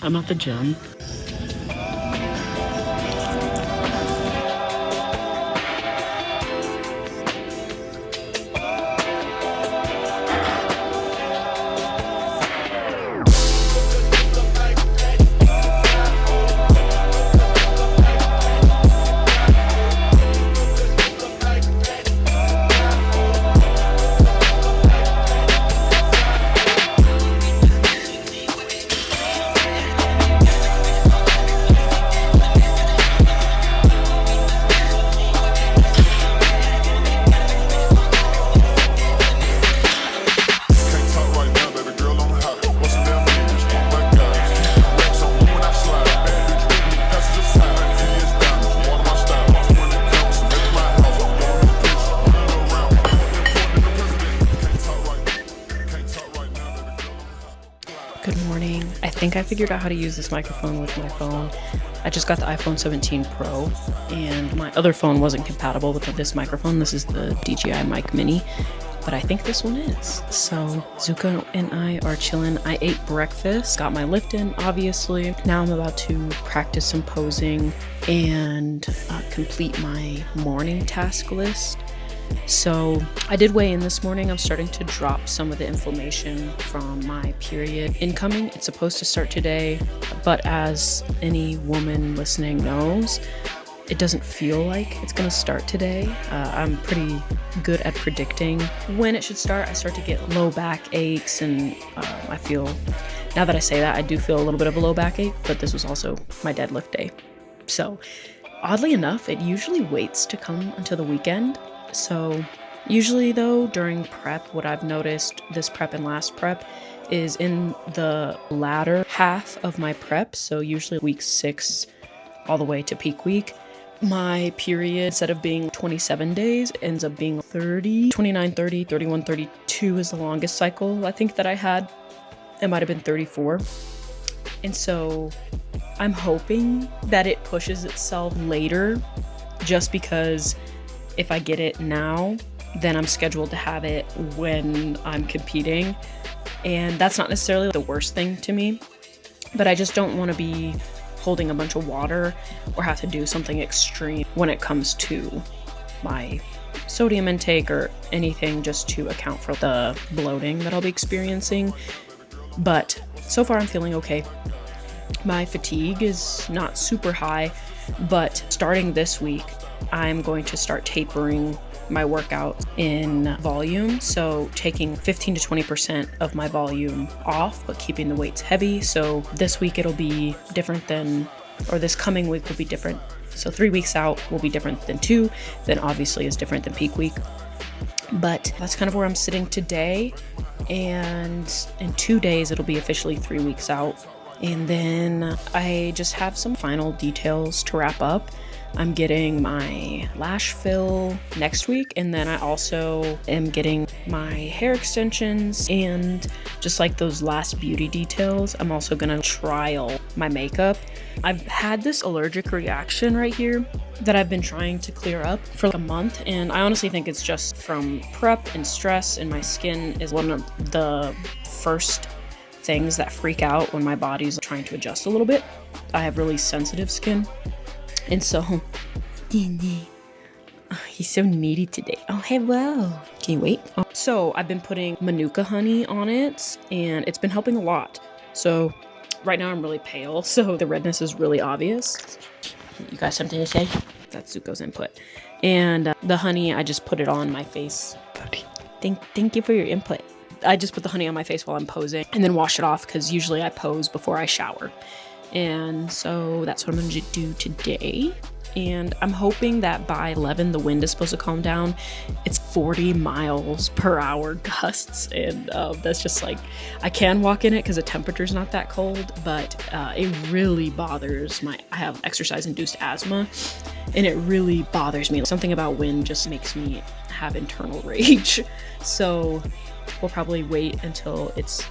I'm at the gym. Good morning. I think I figured out how to use this microphone with my phone. I just got the iPhone 17 Pro and my other phone wasn't compatible with this microphone. This is the DJI Mic Mini, but I think this one is. So Zuko and I are chilling. I ate breakfast, got my lift in, obviously. Now I'm about to practice some posing and complete my morning task list. So I did weigh in this morning. I'm starting to drop some of the inflammation from my period incoming. It's supposed to start today, but as any woman listening knows, it doesn't feel like it's gonna start today. I'm pretty good at predicting when it should start. I start to get low back aches and I feel, now that I say that, I do feel a little bit of a low back ache, but this was also my deadlift day. So oddly enough, it usually waits to come until the weekend. So usually though, during prep, what I've noticed this prep and last prep is in the latter half of my prep. So usually week 6 all the way to peak week, my period, instead of being 27 days, ends up being 30, 29, 30, 31, 32 is the longest cycle I think that I had. It might have been 34. And so I'm hoping that it pushes itself later, just because if I get it now, then I'm scheduled to have it when I'm competing. And that's not necessarily the worst thing to me, but I just don't want to be holding a bunch of water or have to do something extreme when it comes to my sodium intake or anything, just to account for the bloating that I'll be experiencing. But so far I'm feeling okay. My fatigue is not super high, but starting this week, I'm going to start tapering my workout in volume. So taking 15 to 20% of my volume off, but keeping the weights heavy. So this week it'll be different than, or this coming week will be different. So 3 weeks out will be different than 2, then obviously is different than peak week. But that's kind of where I'm sitting today. And in 2 days, it'll be officially 3 weeks out. And then I just have some final details to wrap up. I'm getting my lash fill next week, and then I also am getting my hair extensions, and just like those last beauty details, I'm also gonna trial my makeup. I've had this allergic reaction right here that I've been trying to clear up for like a month, and I honestly think it's just from prep and stress, and my skin is one of the first things that freak out when my body's trying to adjust a little bit. I have really sensitive skin. And so, he's so needy today. Oh, hello. Can you wait? Oh. So I've been putting Manuka honey on it, and it's been helping a lot. So right now I'm really pale, so the redness is really obvious. You got something to say? That's Zuko's input. And the honey, I just put it on my face. Thank you for your input. I just put the honey on my face while I'm posing and then wash it off, because usually I pose before I shower. And so that's what I'm going to do today. And I'm hoping that by 11, the wind is supposed to calm down. It's 40 miles per hour gusts. And that's just like, I can walk in it because the temperature's not that cold, but it really bothers I have exercise-induced asthma, and it really bothers me. Something about wind just makes me have internal rage. So we'll probably wait until it's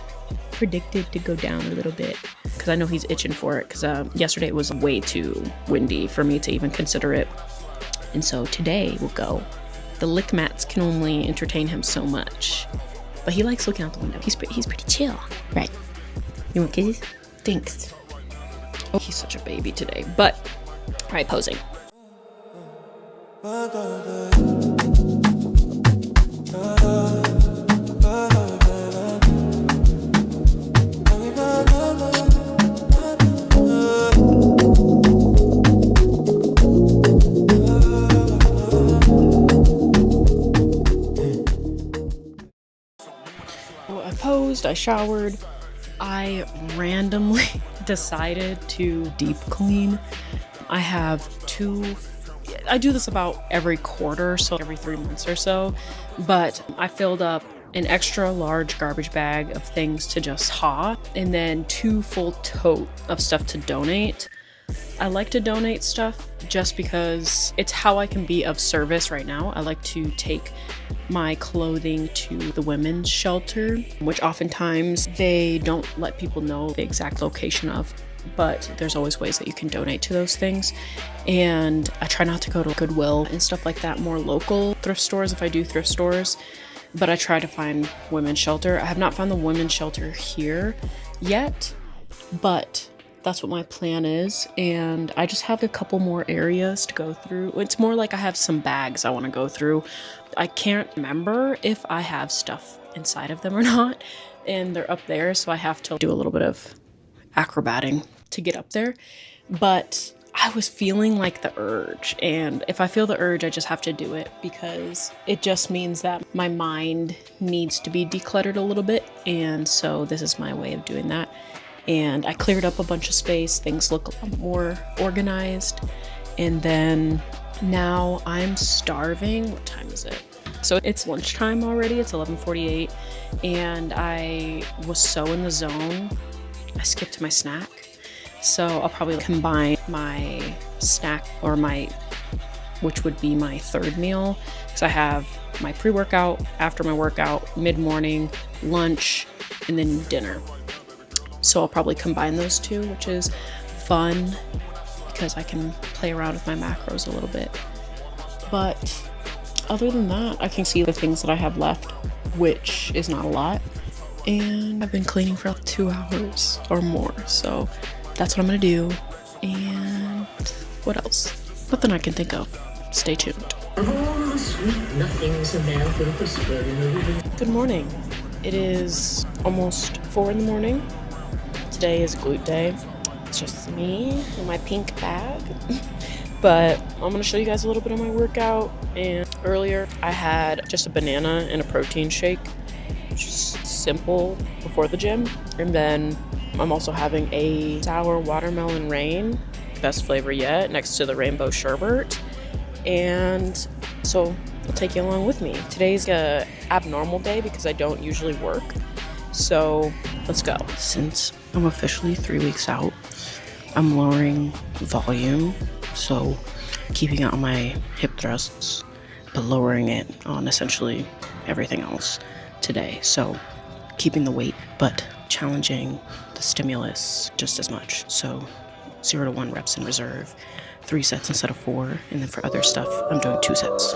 predicted to go down a little bit, because I know he's itching for it, because yesterday it was way too windy for me to even consider it. And so today we'll go. The lick mats can only entertain him so much, but he likes looking out the window. He's pretty chill. Right. You want kisses? Thanks. Oh, he's such a baby today. But, all right, posing. I posed, I showered. I randomly decided to deep clean. I have I do this about every quarter, so every 3 months or so, but I filled up an extra large garbage bag of things to just haul, and then 2 full tote of stuff to donate. I like to donate stuff just because it's how I can be of service right now. I like to take my clothing to the women's shelter, which oftentimes they don't let people know the exact location of, but there's always ways that you can donate to those things. And I try not to go to Goodwill and stuff like that, more local thrift stores if I do thrift stores, but I try to find women's shelter. I have not found the women's shelter here yet, but that's what my plan is, and I just have a couple more areas to go through. It's more like I have some bags I want to go through. I can't remember if I have stuff inside of them or not, and they're up there, so I have to do a little bit of acrobating to get up there. But I was feeling like the urge, and if I feel the urge, I just have to do it, because it just means that my mind needs to be decluttered a little bit, and so this is my way of doing that. And I cleared up a bunch of space. Things look a lot more organized. And then now I'm starving. What time is it? So it's lunchtime already. It's 11:48. And I was so in the zone, I skipped my snack. So I'll probably combine my snack, or which would be my third meal. Because I have my pre-workout, after my workout, mid-morning, lunch, and then dinner. So I'll probably combine those two, which is fun because I can play around with my macros a little bit. But other than that, I can see the things that I have left, which is not a lot. And I've been cleaning for like 2 hours or more. So that's what I'm gonna do. And what else? Nothing I can think of. Stay tuned. Good morning. It is almost 4 in the morning. Today is glute day. It's just me and my pink bag. But I'm gonna show you guys a little bit of my workout. And earlier I had just a banana and a protein shake, just simple before the gym. And then I'm also having a sour watermelon rain, best flavor yet, next to the rainbow sherbet. And so I'll take you along with me. Today's a abnormal day because I don't usually work. So let's go. Since I'm officially 3 weeks out, I'm lowering volume, so keeping it on my hip thrusts, but lowering it on essentially everything else today. So keeping the weight, but challenging the stimulus just as much. So 0 to 1 reps in reserve, 3 sets instead of 4, and then for other stuff, I'm doing 2 sets.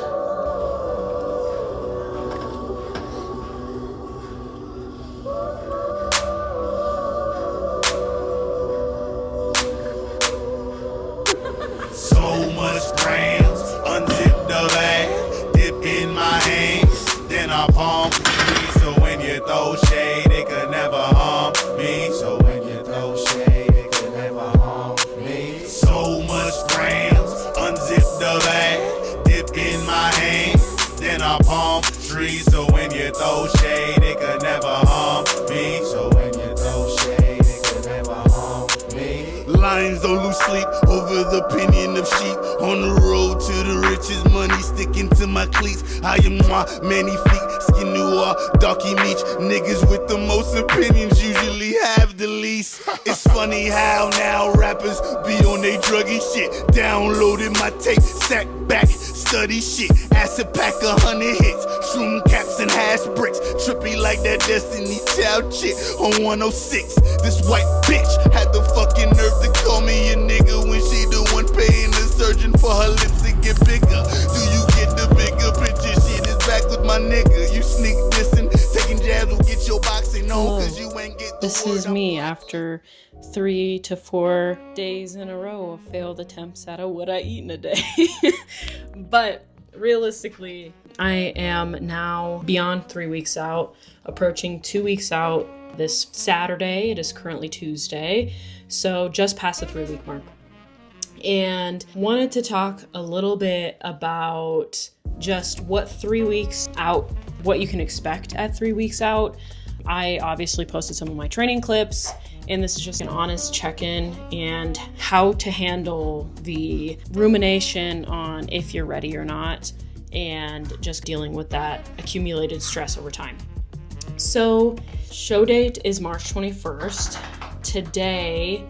So much grams, unzip the bag, dip in my hands, then I palm me. So when you throw shade, it could never harm me. So when you throw shade, it could never harm me. So much grams, unzip the bag, dip in my hands, then I palm trees. So when you throw shade, it could never harm me. So when you throw shade, it could never harm me. Lions don't lose sleep over the opinion of sheep. On the road to the riches, money sticking to my cleats. I am my many feet, skin noir, darky meat. Niggas with the most opinions usually have the least. It's funny how now rappers be on they druggy shit. Downloaded my tape, sat back, study shit. Acid pack 100 hits, shroom caps and hash bricks. Trippy like that Destiny Child chick on 106. This white bitch had the fucking nerve to call me a nigga when she the one paying the surgeon for her lips to get bigger. Do you get the bigger picture? Shit is back with my nigga. You sneak dissing, taking jabs will get your boxing on, cause you ain't get This is me after 3 to 4 days in a row of failed attempts at a what I eat in a day. But realistically, I am now beyond 3 weeks out, approaching 2 weeks out this Saturday. It is currently Tuesday, so just past the 3-week mark. And wanted to talk a little bit about just what 3 weeks out, what you can expect at 3 weeks out. I obviously posted some of my training clips, and this is just an honest check-in and how to handle the rumination on if you're ready or not, and just dealing with that accumulated stress over time. So, show date is March 21st. Today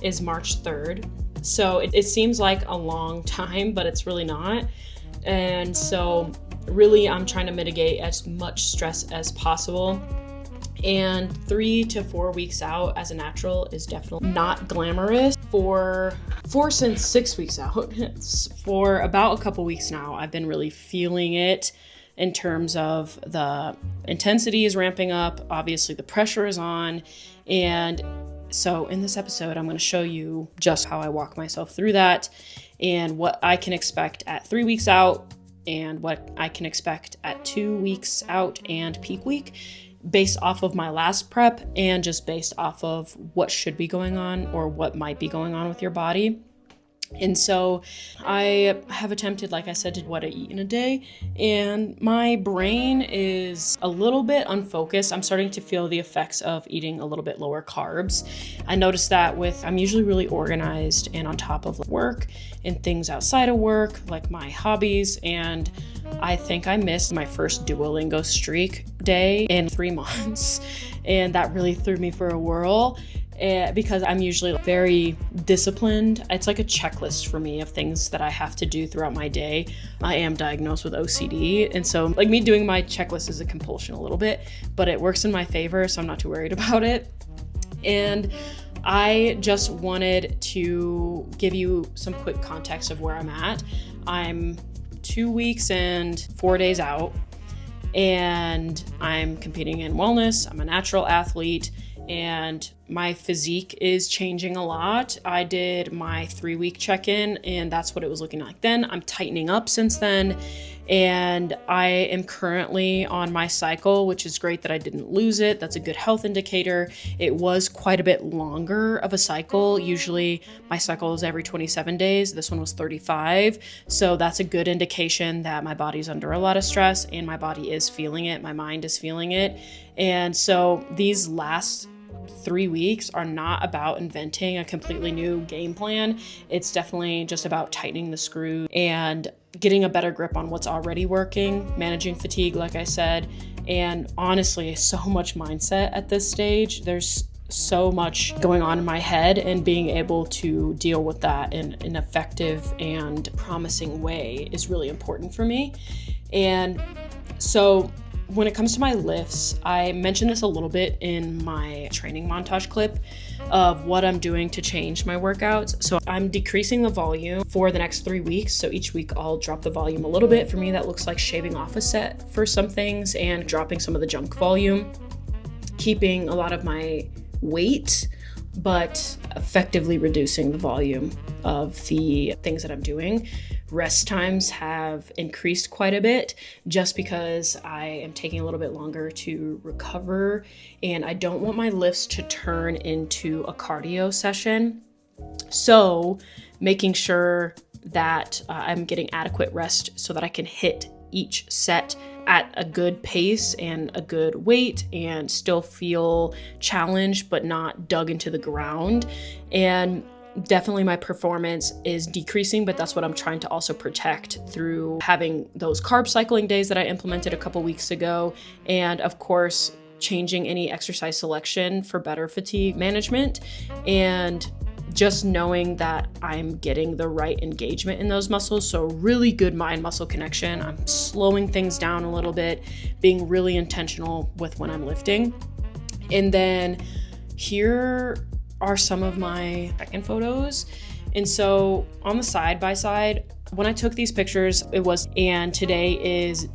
is March 3rd. So it seems like a long time, but it's really not. And so really I'm trying to mitigate as much stress as possible. And 3 to 4 weeks out as a natural is definitely not glamorous. For 4 since 6 weeks out, for about a couple weeks now, I've been really feeling it in terms of the intensity is ramping up. Obviously the pressure is on. And so in this episode, I'm going to show you just how I walk myself through that and what I can expect at 3 weeks out and what I can expect at 2 weeks out and peak week, based off of my last prep and just based off of what should be going on or what might be going on with your body. And so I have attempted, like I said, to what I eat in a day, and my brain is a little bit unfocused. I'm starting to feel the effects of eating a little bit lower carbs. I noticed that I'm usually really organized and on top of work and things outside of work, like my hobbies, and I think I missed my first Duolingo streak day in 3 months, and that really threw me for a whirl. Because I'm usually very disciplined. It's like a checklist for me of things that I have to do throughout my day. I am diagnosed with OCD, and so like me doing my checklist is a compulsion a little bit, but it works in my favor, so I'm not too worried about it. And I just wanted to give you some quick context of where I'm at. I'm 2 weeks and 4 days out, and I'm competing in wellness. I'm a natural athlete, and my physique is changing a lot. I did my 3-week check-in, and that's what it was looking like then. I'm tightening up since then, and I am currently on my cycle, which is great that I didn't lose it. That's a good health indicator. It was quite a bit longer of a cycle. Usually my cycle is every 27 days. This one was 35. So that's a good indication that my body's under a lot of stress, and my body is feeling it. My mind is feeling it. And so these last 3 weeks are not about inventing a completely new game plan. It's definitely just about tightening the screw and getting a better grip on what's already working, managing fatigue, like I said, and honestly, so much mindset at this stage. There's so much going on in my head, and being able to deal with that in an effective and promising way is really important for me. And so when it comes to my lifts, I mentioned this a little bit in my training montage clip of what I'm doing to change my workouts. So I'm decreasing the volume for the next 3 weeks. So each week I'll drop the volume a little bit. For me, that looks like shaving off a set for some things and dropping some of the junk volume, keeping a lot of my weight, but effectively reducing the volume of the things that I'm doing. Rest times have increased quite a bit just because I am taking a little bit longer to recover, and I don't want my lifts to turn into a cardio session. So making sure that I'm getting adequate rest so that I can hit each set at a good pace and a good weight and still feel challenged but not dug into the ground. And definitely my performance is decreasing, but that's what I'm trying to also protect through having those carb cycling days that I implemented a couple weeks ago, and of course changing any exercise selection for better fatigue management, and just knowing that I'm getting the right engagement in those muscles. So really good mind-muscle connection. I'm slowing things down a little bit, being really intentional with when I'm lifting. And then here are some of my check-in photos. And so on the side by side, when I took these pictures, and today is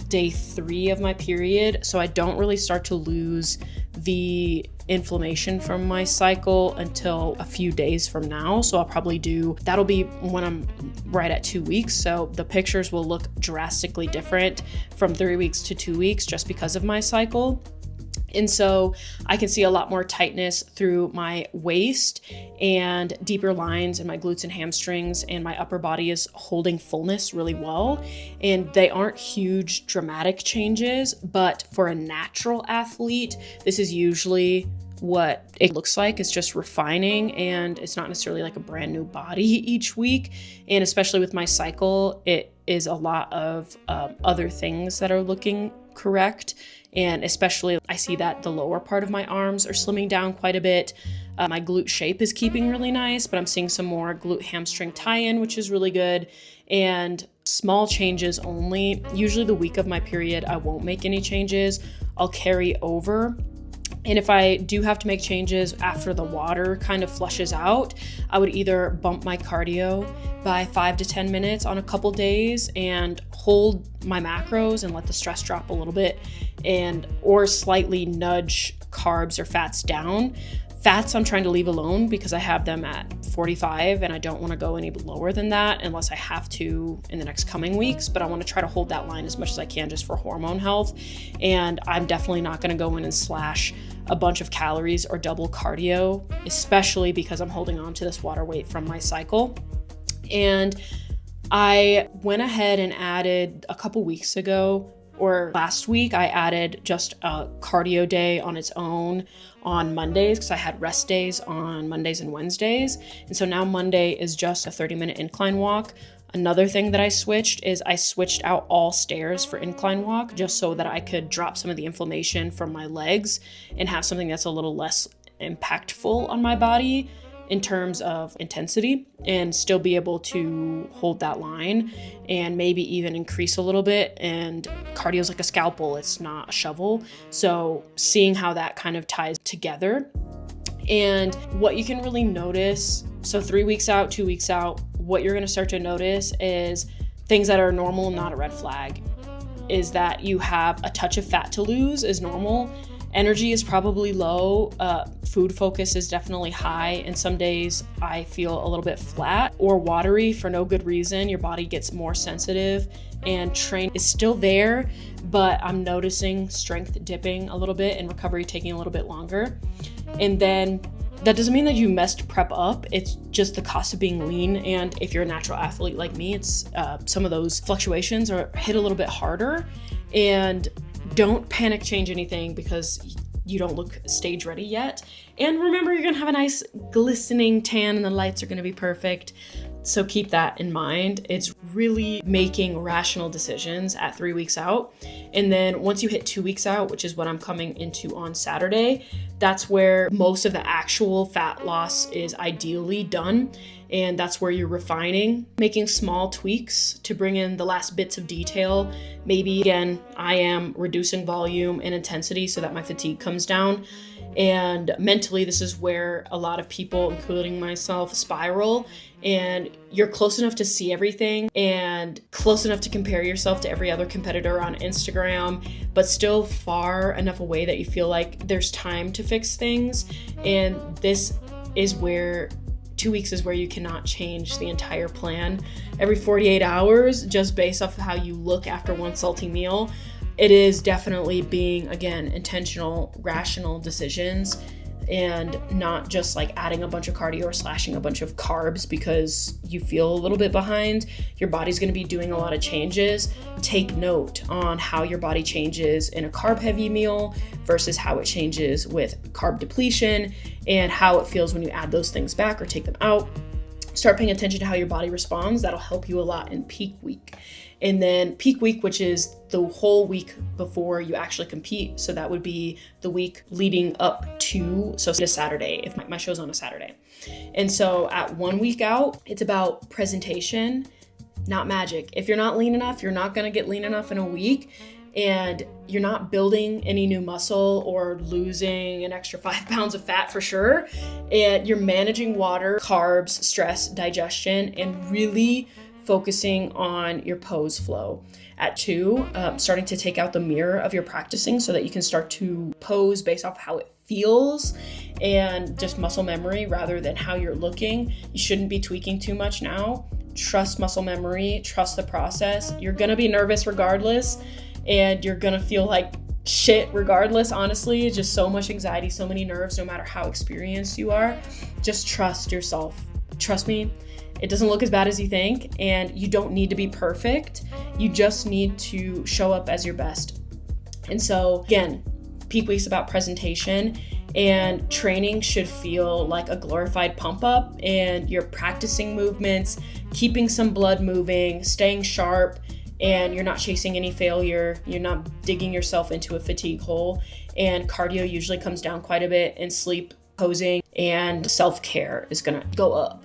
day 3 of my period, so I don't really start to lose the inflammation from my cycle until a few days from now. So I'll probably that'll be when I'm right at 2 weeks. So the pictures will look drastically different from 3 weeks to 2 weeks just because of my cycle. And so I can see a lot more tightness through my waist and deeper lines in my glutes and hamstrings, and my upper body is holding fullness really well. And they aren't huge dramatic changes, but for a natural athlete, this is usually what it looks like. It's just refining, and it's not necessarily like a brand new body each week. And especially with my cycle, it is a lot of other things that are looking correct. And especially I see that the lower part of my arms are slimming down quite a bit. My glute shape is keeping really nice, but I'm seeing some more glute hamstring tie-in, which is really good. And small changes only. Usually the week of my period, I won't make any changes. I'll carry over. And if I do have to make changes after the water kind of flushes out, I would either bump my cardio by 5 to 10 minutes on a couple days and hold my macros and let the stress drop a little bit, or slightly nudge carbs or fats down. Fats I'm trying to leave alone because I have them at 45 and I don't want to go any lower than that unless I have to in the next coming weeks, but I want to try to hold that line as much as I can just for hormone health. And I'm definitely not going to go in and slash a bunch of calories or double cardio, especially because I'm holding on to this water weight from my cycle. And I went ahead and added a couple weeks ago, or last week, I added just a cardio day on its own on Mondays because I had rest days on Mondays and Wednesdays. And so now Monday is just a 30-minute incline walk. Another thing that I switched is I switched out all stairs for incline walk just so that I could drop some of the inflammation from my legs and have something that's a little less impactful on my body in terms of intensity, and still be able to hold that line and maybe even increase a little bit. And cardio is like a scalpel, it's not a shovel. So seeing how that kind of ties together. And what you can really notice, so 3 weeks out, 2 weeks out, what you're going to start to notice is things that are normal, not a red flag, is that you have a touch of fat to lose is normal. Energy is probably low. Food focus is definitely high. And some days I feel a little bit flat or watery for no good reason. Your body gets more sensitive, and train is still there, but I'm noticing strength dipping a little bit and recovery taking a little bit longer. And then that doesn't mean that you messed prep up. It's just the cost of being lean. And if you're a natural athlete like me, it's some of those fluctuations are hit a little bit harder. And don't panic change anything because you don't look stage ready yet. And remember, you're gonna have a nice glistening tan and the lights are gonna be perfect. So keep that in mind. It's really making rational decisions at 3 weeks out. And then once you hit 2 weeks out, which is what I'm coming into on Saturday, that's where most of the actual fat loss is ideally done. And that's where you're refining, making small tweaks to bring in the last bits of detail. Maybe again, I am reducing volume and intensity so that my fatigue comes down. And mentally, this is where a lot of people, including myself, spiral. And you're close enough to see everything and close enough to compare yourself to every other competitor on Instagram, but still far enough away that you feel like there's time to fix things. And this is where 2 weeks is where you cannot change the entire plan every 48 hours just based off of how you look after one salty meal. It is definitely being, again, intentional, rational decisions, and not just like adding a bunch of cardio or slashing a bunch of carbs because you feel a little bit behind. Your body's going to be doing a lot of changes. Take note on how your body changes in a carb heavy meal versus how it changes with carb depletion, and how it feels when you add those things back or take them out. Start paying attention to how your body responds. That'll help you a lot in peak week. And then peak week, which is the whole week before you actually compete. So that would be the week leading up to Saturday, if my show's on a Saturday. And so at 1 week out, it's about presentation, not magic. If you're not lean enough, you're not going to get lean enough in a week. And you're not building any new muscle or losing an extra 5 pounds of fat for sure. And you're managing water, carbs, stress, digestion, and really focusing on your pose flow. At 2, starting to take out the mirror of your practicing so that you can start to pose based off how it feels and just muscle memory rather than how you're looking. You shouldn't be tweaking too much now. Trust muscle memory, trust the process. You're gonna be nervous regardless, and you're gonna feel like shit regardless, honestly. Just so much anxiety, so many nerves, no matter how experienced you are. Just trust yourself. Trust me, it doesn't look as bad as you think, and you don't need to be perfect. You just need to show up as your best. And so again, peak week's about presentation, and training should feel like a glorified pump up, and you're practicing movements, keeping some blood moving, staying sharp, and you're not chasing any failure. You're not digging yourself into a fatigue hole. And cardio usually comes down quite a bit, and sleep, posing, and self-care is gonna go up.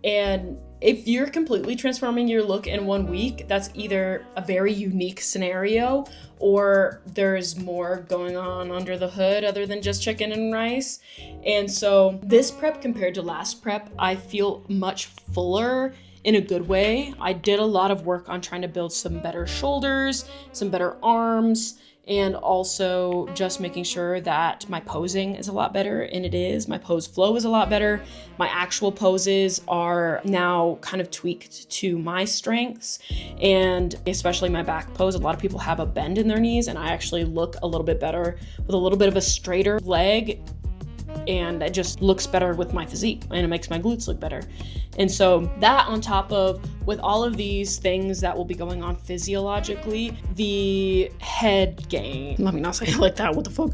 And if you're completely transforming your look in 1 week, that's either a very unique scenario or there's more going on under the hood other than just chicken and rice. And so this prep compared to last prep, I feel much fuller in a good way. I did a lot of work on trying to build some better shoulders, some better arms, and also just making sure that my posing is a lot better, and it is. My pose flow is a lot better. My actual poses are now kind of tweaked to my strengths, and especially my back pose. A lot of people have a bend in their knees, and I actually look a little bit better with a little bit of a straighter leg, and it just looks better with my physique, and it makes my glutes look better. And so that on top of, with all of these things that will be going on physiologically, the head game, let me not say it like that, what the fuck?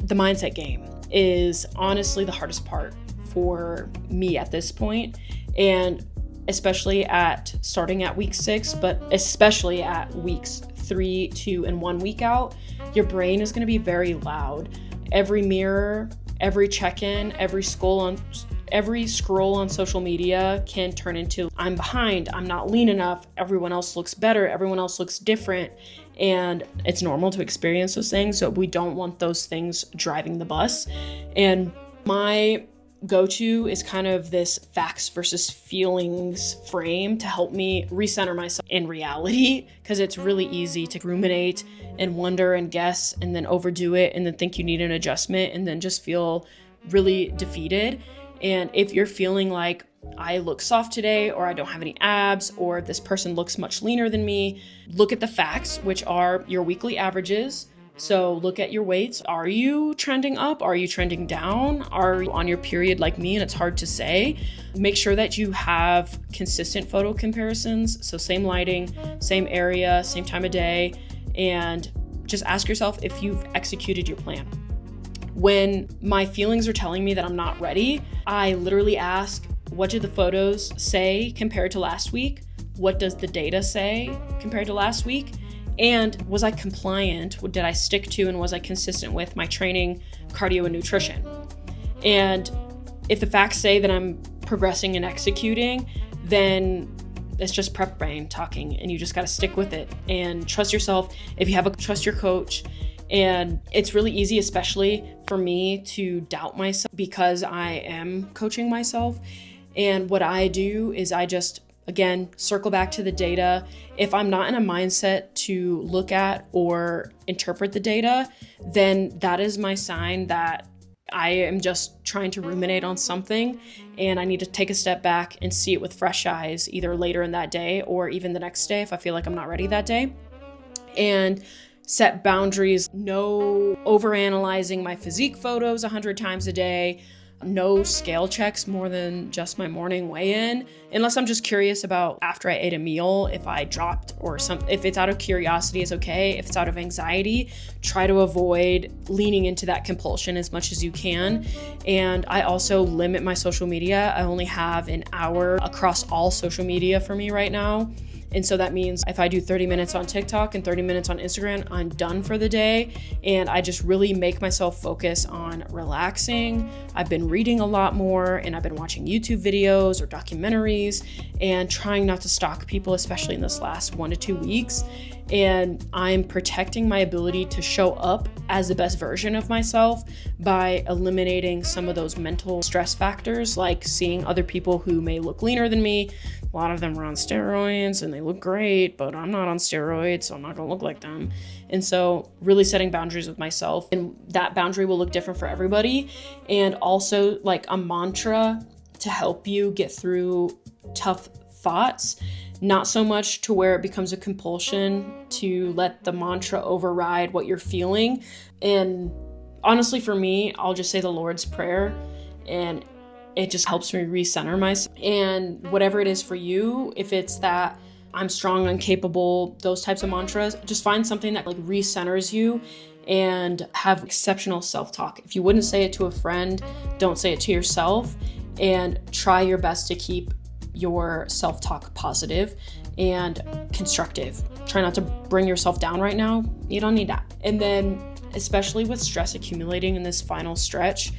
The mindset game is honestly the hardest part for me at this point. And especially starting at week 6, but especially at weeks 3, 2, and 1 week out, your brain is gonna be very loud. Every mirror, every check-in, every scroll on social media can turn into, I'm behind, I'm not lean enough, everyone else looks better, everyone else looks different. And it's normal to experience those things, so we don't want those things driving the bus. And my go-to is kind of this facts versus feelings frame to help me recenter myself in reality, because it's really easy to ruminate and wonder and guess and then overdo it and then think you need an adjustment and then just feel really defeated. And if you're feeling like I look soft today, or I don't have any abs, or this person looks much leaner than me, look at the facts, which are your weekly averages. So look at your weights. Are you trending up? Are you trending down? Are you on your period like me and it's hard to say? Make sure that you have consistent photo comparisons. So same lighting, same area, same time of day, and just ask yourself if you've executed your plan. When my feelings are telling me that I'm not ready, I literally ask, what did the photos say compared to last week? What does the data say compared to last week? And was I compliant? Did I stick to and was I consistent with my training, cardio, and nutrition? And if the facts say that I'm progressing and executing, then it's just prep brain talking, and you just got to stick with it and trust yourself. If you have trust your coach. And it's really easy, especially for me, to doubt myself because I am coaching myself. And what I do is I just, again, circle back to the data. If I'm not in a mindset to look at or interpret the data, then that is my sign that I am just trying to ruminate on something, and I need to take a step back and see it with fresh eyes, either later in that day or even the next day if I feel like I'm not ready that day. And set boundaries, no overanalyzing my physique photos 100 times a day, no scale checks more than just my morning weigh-in, unless I'm just curious about after I ate a meal, if I dropped or something. If it's out of curiosity, it's okay. If it's out of anxiety, try to avoid leaning into that compulsion as much as you can. And I also limit my social media. I only have an hour across all social media for me right now. And so that means if I do 30 minutes on TikTok and 30 minutes on Instagram, I'm done for the day. And I just really make myself focus on relaxing. I've been reading a lot more, and I've been watching YouTube videos or documentaries and trying not to stalk people, especially in this last 1 to 2 weeks. And I'm protecting my ability to show up as the best version of myself by eliminating some of those mental stress factors, like seeing other people who may look leaner than me. A lot of them are on steroids and they look great, but I'm not on steroids, so I'm not gonna look like them. And so really setting boundaries with myself, and that boundary will look different for everybody. And also like a mantra to help you get through tough thoughts, not so much to where it becomes a compulsion to let the mantra override what you're feeling. And honestly, for me, I'll just say the Lord's Prayer, and it just helps me recenter myself. And whatever it is for you, if it's that I'm strong, incapable, those types of mantras, just find something that like recenters you and have exceptional self-talk. If you wouldn't say it to a friend, don't say it to yourself, and try your best to keep your self-talk positive and constructive. Try not to bring yourself down right now. You don't need that. And then, especially with stress accumulating in this final stretch,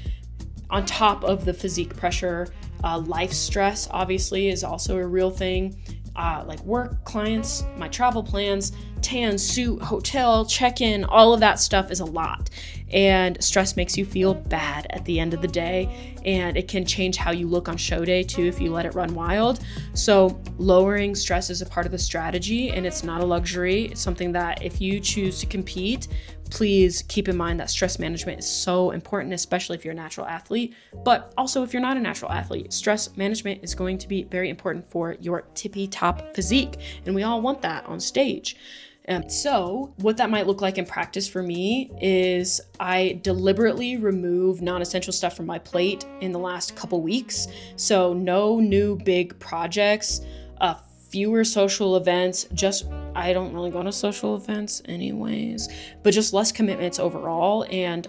on top of the physique pressure, life stress obviously is also a real thing. Like work, clients, my travel plans, tan, suit, hotel, check-in, all of that stuff is a lot. And stress makes you feel bad at the end of the day. And it can change how you look on show day too if you let it run wild. So lowering stress is a part of the strategy, and it's not a luxury. It's something that if you choose to compete, please keep in mind that stress management is so important, especially if you're a natural athlete. But also if you're not a natural athlete, stress management is going to be very important for your tippy top physique. And we all want that on stage. So what that might look like in practice for me is I deliberately remove non-essential stuff from my plate in the last couple weeks. So no new big projects, fewer social events, I don't really go to social events anyways, but just less commitments overall and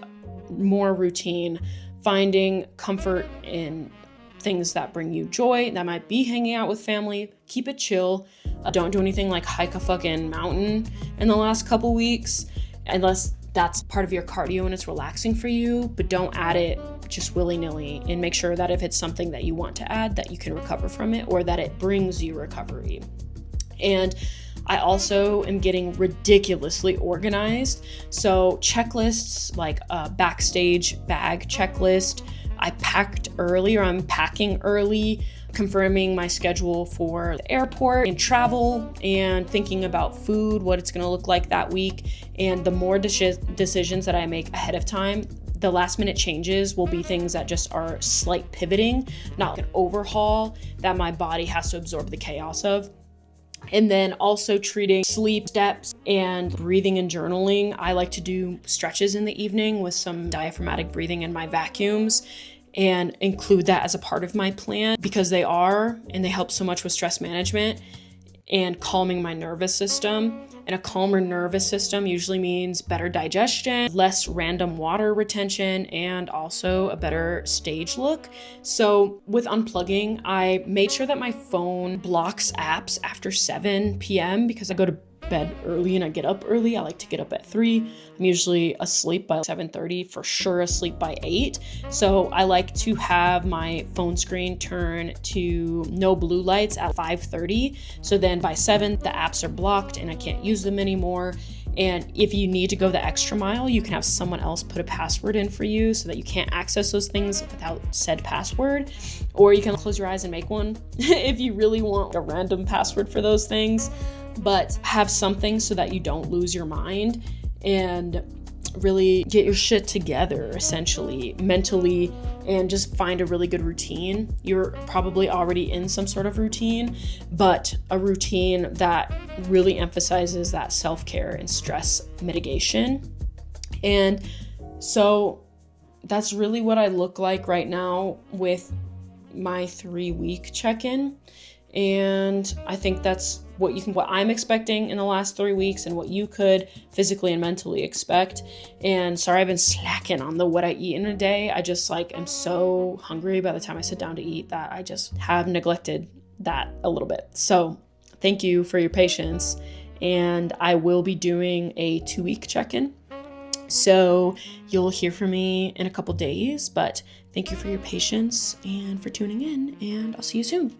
more routine, finding comfort in things that bring you joy. That might be hanging out with family. Keep it chill. Don't do anything like hike a fucking mountain in the last couple weeks, unless that's part of your cardio and it's relaxing for you, but don't add it just willy-nilly, and make sure that if it's something that you want to add, that you can recover from it or that it brings you recovery. And I also am getting ridiculously organized. So checklists, like a backstage bag checklist, I packed early, or I'm packing early, confirming my schedule for the airport and travel, and thinking about food, what it's going to look like that week. And the more decisions that I make ahead of time, the last minute changes will be things that just are slight pivoting, not like an overhaul that my body has to absorb the chaos of. And then also treating sleep, steps, and breathing and journaling. I like to do stretches in the evening with some diaphragmatic breathing in my vacuums, and include that as a part of my plan, because they help so much with stress management and calming my nervous system. And a calmer nervous system usually means better digestion, less random water retention, and also a better stage look. So with unplugging, I made sure that my phone blocks apps after 7 p.m. because I go to bed early and I get up early. I like to get up at 3. I'm usually asleep by 7:30, for sure asleep by 8. So I like to have my phone screen turn to no blue lights at 5:30. So then by 7, the apps are blocked and I can't use them anymore. And if you need to go the extra mile, you can have someone else put a password in for you so that you can't access those things without said password. Or you can close your eyes and make one if you really want a random password for those things. But have something so that you don't lose your mind and really get your shit together, essentially, mentally, and just find a really good routine. You're probably already in some sort of routine, but a routine that really emphasizes that self-care and stress mitigation. And so that's really what I look like right now with my 3-week check-in. And I think that's what I'm expecting in the last 3 weeks, and what you could physically and mentally expect. And sorry, I've been slacking on what I eat in a day. I just am so hungry by the time I sit down to eat that I just have neglected that a little bit. So thank you for your patience. And I will be doing a 2-week check-in. So you'll hear from me in a couple days, but thank you for your patience and for tuning in, and I'll see you soon.